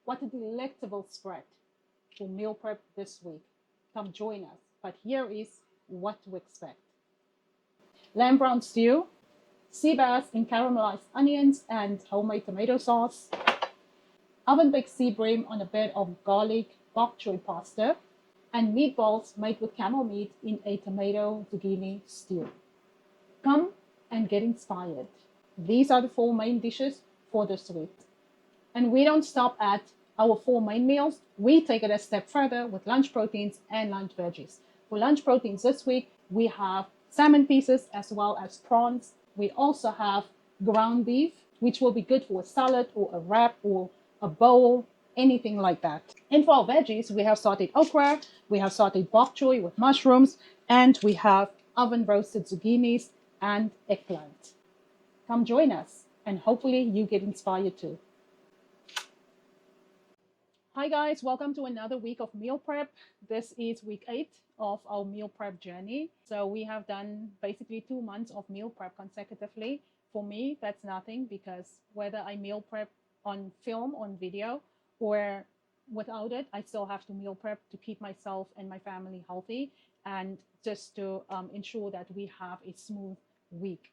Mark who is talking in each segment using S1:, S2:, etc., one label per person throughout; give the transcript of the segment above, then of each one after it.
S1: What a delectable spread for meal prep this week. Come join us. But here is what to expect. Lamb brown stew, sea bass in caramelized onions and homemade tomato sauce, oven-baked Seabream on a bed of garlic Bokchoy pasta, and meatballs made with camel meat in a tomato zucchini stew. Come and get inspired. These are the 4 main dishes for this week. And we don't stop at our 4 main meals. We take it a step further with lunch proteins and lunch veggies. For lunch proteins this week, we have salmon pieces as well as prawns. We also have ground beef, which will be good for a salad or a wrap or a bowl, anything like that. And for our veggies, we have sautéed okra, we have sautéed bokchoy with mushrooms, and we have oven roasted zucchinis and eggplant. Come join us, and hopefully you get inspired too. Hi guys, welcome to another week of meal prep. This is week 8 of our meal prep journey. So we have done basically 2 months of meal prep consecutively. For me, that's nothing, because whether I meal prep on film, on video, or without it, I still have to meal prep to keep myself and my family healthy and just to ensure that we have a smooth week.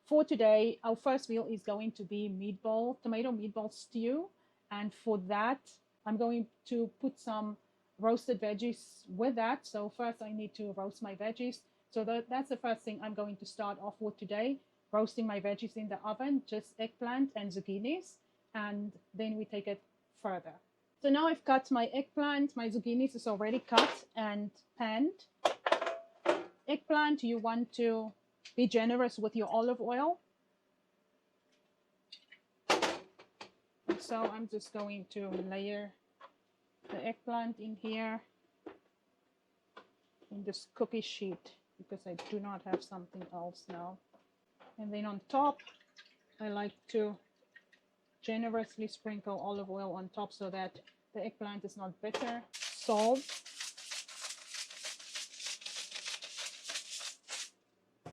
S1: For today, our first meal is going to be tomato meatball stew. And for that, I'm going to put some roasted veggies with that. So first I need to roast my veggies. So that's the first thing I'm going to start off with today, roasting my veggies in the oven, just eggplant and zucchinis, and then we take it further. So now I've cut my eggplant, my zucchinis is already cut and panned. Eggplant, you want to be generous with your olive oil. So I'm just going to layer the eggplant in here in this cookie sheet because I do not have something else now. And then on top, I like to generously sprinkle olive oil on top so that the eggplant is not bitter. Salt,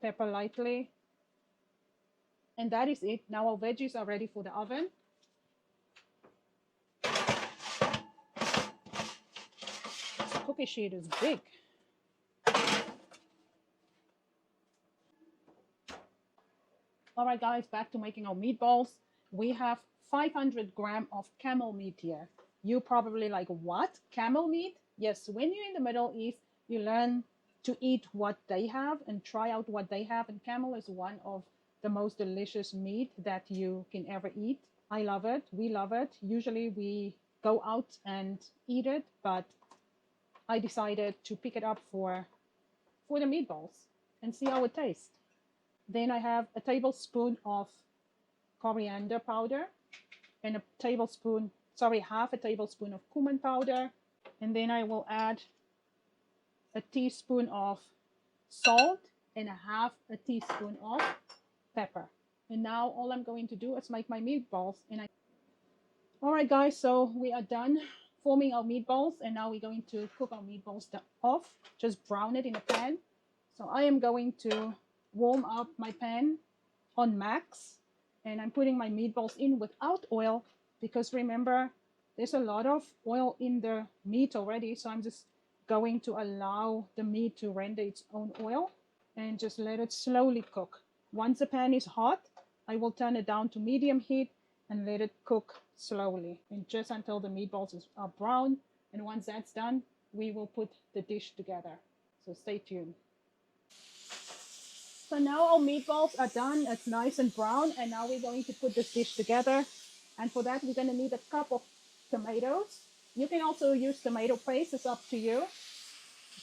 S1: pepper lightly, and that is it. Now our veggies are ready for the oven. This cookie sheet is big. All right guys, back to making our meatballs. We have 500 grams of camel meat here. You probably like, what? Camel meat? Yes, when you're in the Middle East, you learn to eat what they have and try out what they have. And camel is one of the most delicious meat that you can ever eat. I love it. We love it. Usually we go out and eat it, but I decided to pick it up for the meatballs and see how it tastes. Then I have a tablespoon of coriander powder and half a tablespoon of cumin powder. And then I will add a teaspoon of salt and half a teaspoon of pepper. And now all I'm going to do is make my meatballs. All right guys, so we are done forming our meatballs, and now we're going to cook our meatballs off. Just brown it in a pan. So I am going to warm up my pan on max, and I'm putting my meatballs in without oil, because remember, there's a lot of oil in the meat already. So I'm just going to allow the meat to render its own oil and just let it slowly cook. Once the pan is hot, I will turn it down to medium heat and let it cook slowly, and just until the meatballs are brown. And once that's done, we will put the dish together. So stay tuned. So now our meatballs are done. It's nice and brown, and now we're going to put this dish together. And for that, we're going to need a cup of tomatoes. You can also use tomato paste, it's up to you.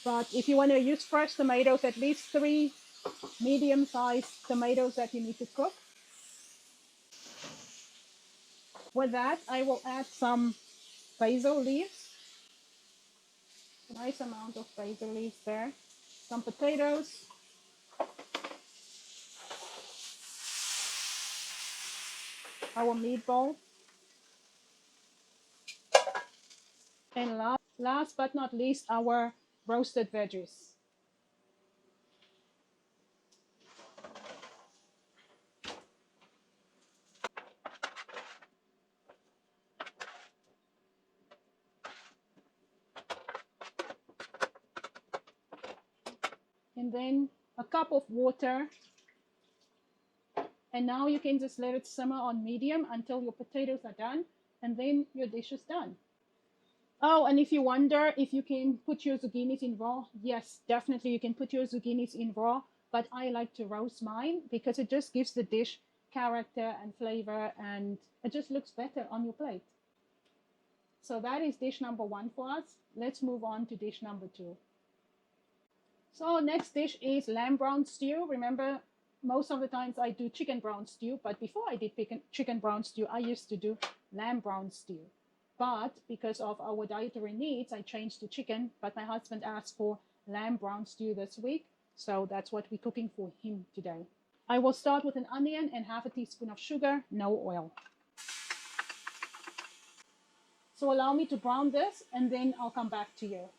S1: But if you want to use fresh tomatoes, at least 3 medium-sized tomatoes that you need to cook. With that, I will add some basil leaves. Nice amount of basil leaves there. Some potatoes. Our meatball. And last but not least, our roasted veggies. and then a cup of water. And now you can just let it simmer on medium until your potatoes are done, and then your dish is done. Oh, and if you wonder if you can put your zucchinis in raw, yes, definitely you can put your zucchinis in raw, but I like to roast mine because it just gives the dish character and flavor, and it just looks better on your plate. So that is dish number 1 for us. Let's move on to dish number 2. So next dish is lamb brown stew. Remember, most of the times I do chicken brown stew, but before I did chicken brown stew, I used to do lamb brown stew. But because of our dietary needs, I changed to chicken, but my husband asked for lamb brown stew this week, so that's what we're cooking for him today. I will start with an onion and half a teaspoon of sugar, no oil. So allow me to brown this, and then I'll come back to you.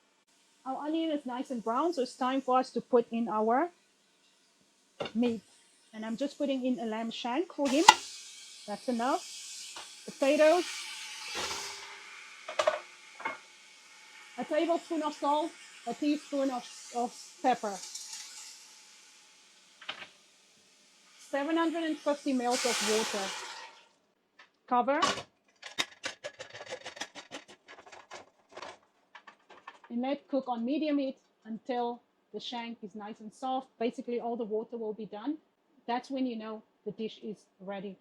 S1: Our onion is nice and brown, so it's time for us to put in our meat. And I'm just putting in a lamb shank for him. That's enough. Potatoes. A tablespoon of salt, a teaspoon of pepper. 750 ml of water. Cover. And let cook on medium heat until the shank is nice and soft. Basically, all the water will be done. That's when you know the dish is ready.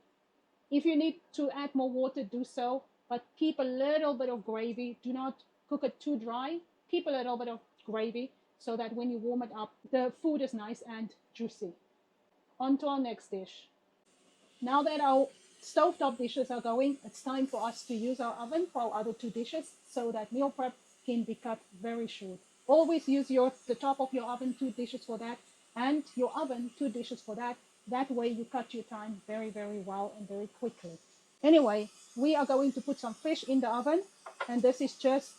S1: If you need to add more water, do so, but keep a little bit of gravy. Do not cook it too dry. Keep a little bit of gravy so that when you warm it up, the food is nice and juicy. On to our next dish. Now that our stovetop dishes are going, it's time for us to use our oven for our other 2 dishes so that meal prep can be cut very short. Always use the top of your oven 2 dishes for that, and your oven 2 dishes for that. That way you cut your time very, very well and very quickly. Anyway, we are going to put some fish in the oven, and this is just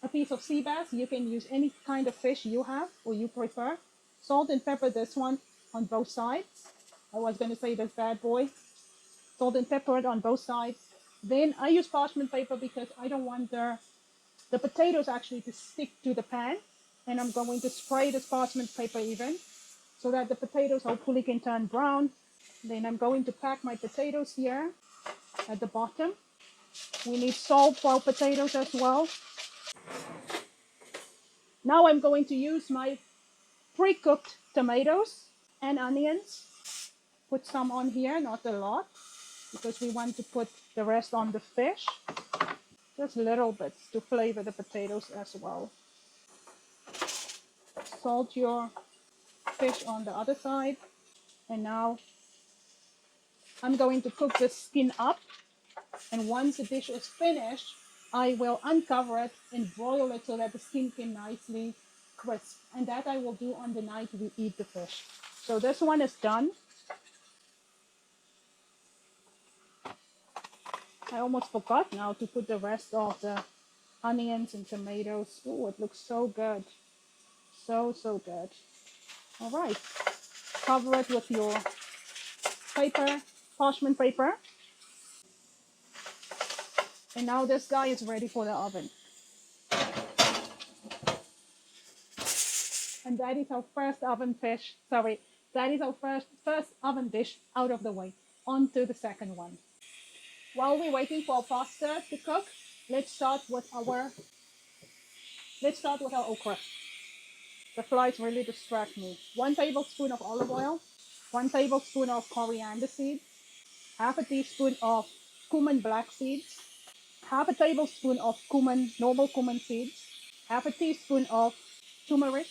S1: a piece of sea bass. You can use any kind of fish you have or you prefer. Salt and pepper this one on both sides. I was going to say this bad boy. Salt and pepper it on both sides. Then I use parchment paper because I don't want the potatoes actually to stick to the pan. And I'm going to spray this parchment paper even so that the potatoes hopefully can turn brown. Then I'm going to pack my potatoes here at the bottom. We need salt for our potatoes as well. Now I'm going to use my pre-cooked tomatoes and onions. Put some on here, not a lot, because we want to put the rest on the fish. Just little bits to flavor the potatoes as well. Salt your fish on the other side. And now I'm going to cook the skin up. And once the dish is finished, I will uncover it and broil it so that the skin can nicely crisp. And that I will do on the night we eat the fish. So this one is done. I almost forgot now to put the rest of the onions and tomatoes. Oh, it looks so good. So good. All right. Cover it with your paper, parchment paper. And now this guy is ready for the oven. And that is our first oven fish. Sorry, that is our first oven dish out of the way. On to the second one. While we're waiting for our pasta to cook, let's start with our okra. The flies really distract me. 1 tablespoon of olive oil, 1 tablespoon of coriander seeds, half a teaspoon of cumin black seeds, half a tablespoon of normal cumin seeds, half a teaspoon of turmeric,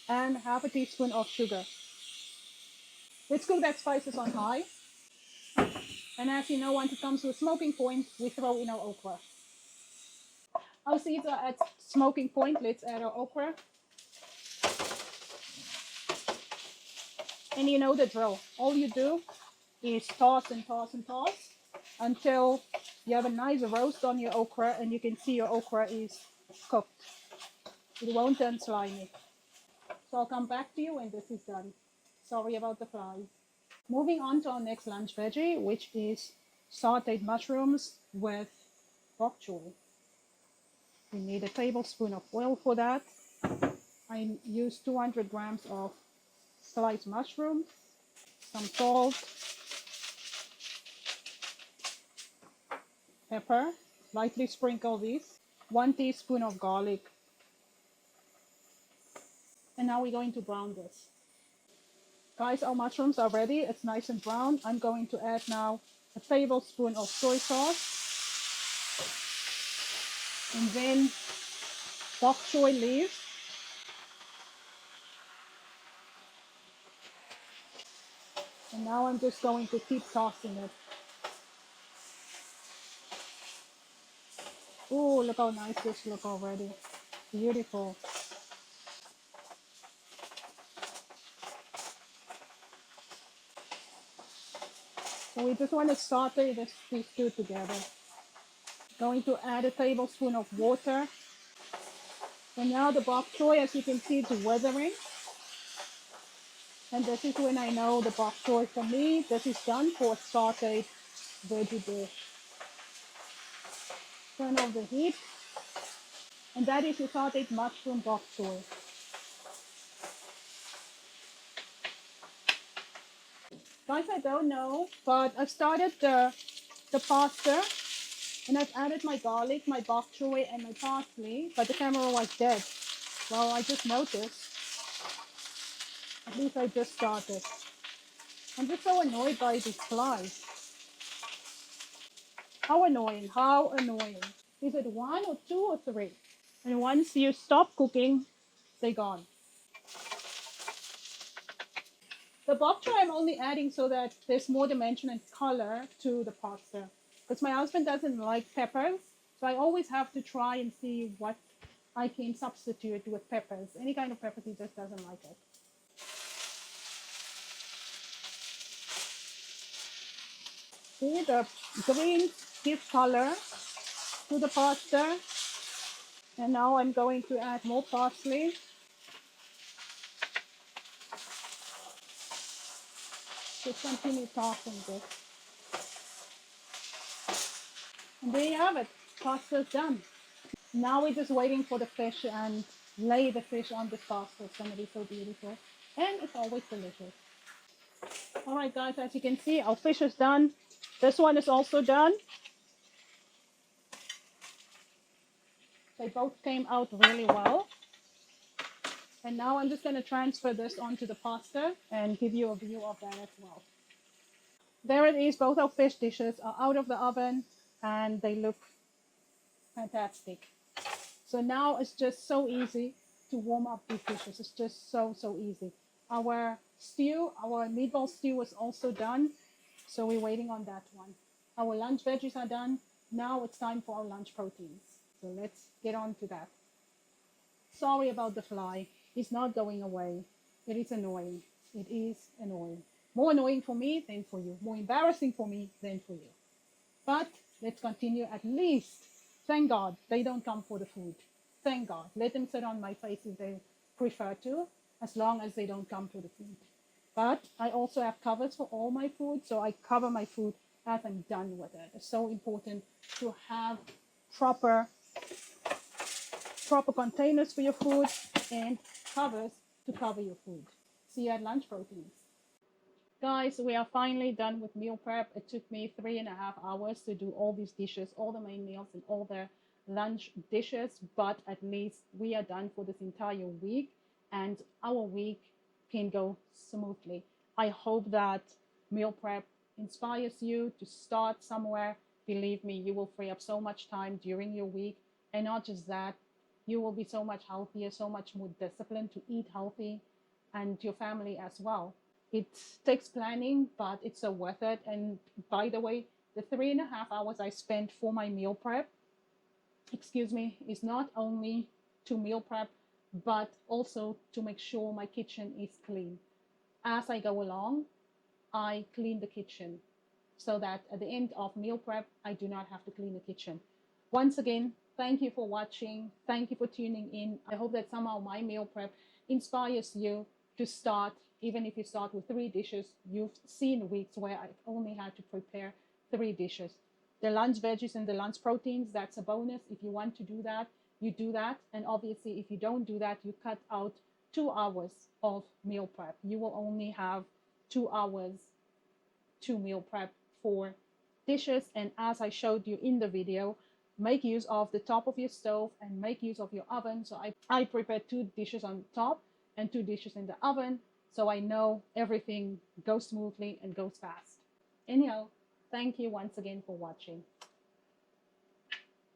S1: and half a teaspoon of sugar. Let's cook that spices on high. And as you know, once it comes to a smoking point, we throw in our okra. Our seeds are at smoking point. Let's add our okra. And you know the drill. All you do is toss and toss and toss until you have a nice roast on your okra and you can see your okra is cooked. It won't turn slimy. So I'll come back to you when this is done. Sorry about the flies. Moving on to our next lunch veggie, which is sautéed mushrooms with bok choy. We need a tablespoon of oil for that. I use 200 grams of sliced mushrooms, some salt, pepper, lightly sprinkle these, 1 teaspoon of garlic. And now we're going to brown this. Guys, our mushrooms are ready. It's nice and brown. I'm going to add now a tablespoon of soy sauce and then bokchoy leaves. And now I'm just going to keep tossing it. Oh, look how nice this looks already. Beautiful. So we just want to saute these two together. Going to add a tablespoon of water. And now the bok choy, as you can see, it's weathering. And this is when I know the bok choy for me, this is done for a sauteed veggie dish. Turn off the heat. And that is your sauteed mushroom bok choy. Guys, I don't know, but I've started the pasta. And I've added my garlic, my bok choy, and my parsley, but the camera was dead. Well, I just noticed. At least I just started. I'm just so annoyed by these flies. How annoying, how annoying. Is it 1 or 2 or 3? And once you stop cooking, they're gone. The bok choy I'm only adding so that there's more dimension and color to the pasta. Because my husband doesn't like peppers, so I always have to try and see what I can substitute with peppers. Any kind of peppers, he just doesn't like it. See, the green gives color to the pasta. And now I'm going to add more parsley. Just continue tossing this. And there you have it. Pasta's done. Now we're just waiting for the fish and lay the fish on the pasta. It's going to be so beautiful. And it's always delicious. Alright guys, as you can see, our fish is done. This one is also done. They both came out really well. And now I'm just going to transfer this onto the pasta and give you a view of that as well. There it is. Both our fish dishes are out of the oven and they look fantastic. So now it's just so easy to warm up these dishes. It's just so easy. Our stew, our meatball stew is also done. So we're waiting on that one. Our lunch veggies are done. Now it's time for our lunch proteins. So let's get on to that. Sorry about the fly. It's not going away. It is annoying. It is annoying. More annoying for me than for you. More embarrassing for me than for you. But let's continue at least. Thank God they don't come for the food. Thank God. Let them sit on my face if they prefer to, as long as they don't come for the food. But I also have covers for all my food, so I cover my food as I'm done with it. It's so important to have proper containers for your food and covers to cover your food. See you at lunch proteins. Guys, we are finally done with meal prep. It took me 3.5 hours to do all these dishes, all the main meals and all the lunch dishes, but at least we are done for this entire week and our week can go smoothly. I hope that meal prep inspires you to start somewhere. Believe me, you will free up so much time during your week, and not just that, you will be so much healthier, so much more disciplined to eat healthy, and your family as well. It takes planning, but it's so worth it. And by the way, the 3.5 hours I spent for my meal prep, is not only to meal prep, but also to make sure my kitchen is clean. As I go along, I clean the kitchen so that at the end of meal prep, I do not have to clean the kitchen. Once again, thank you for watching. Thank you for tuning in. I hope that somehow my meal prep inspires you to start. Even if you start with 3 dishes, you've seen weeks where I've only had to prepare 3 dishes. The lunch veggies and the lunch proteins, that's a bonus. If you want to do that, you do that. And obviously, if you don't do that, you cut out 2 hours of meal prep. You will only have 2 hours to meal prep for dishes. And as I showed you in the video, make use of the top of your stove and make use of your oven. So I prepared 2 dishes on top and 2 dishes in the oven, so I know everything goes smoothly and goes fast. Anyhow, thank you once again for watching.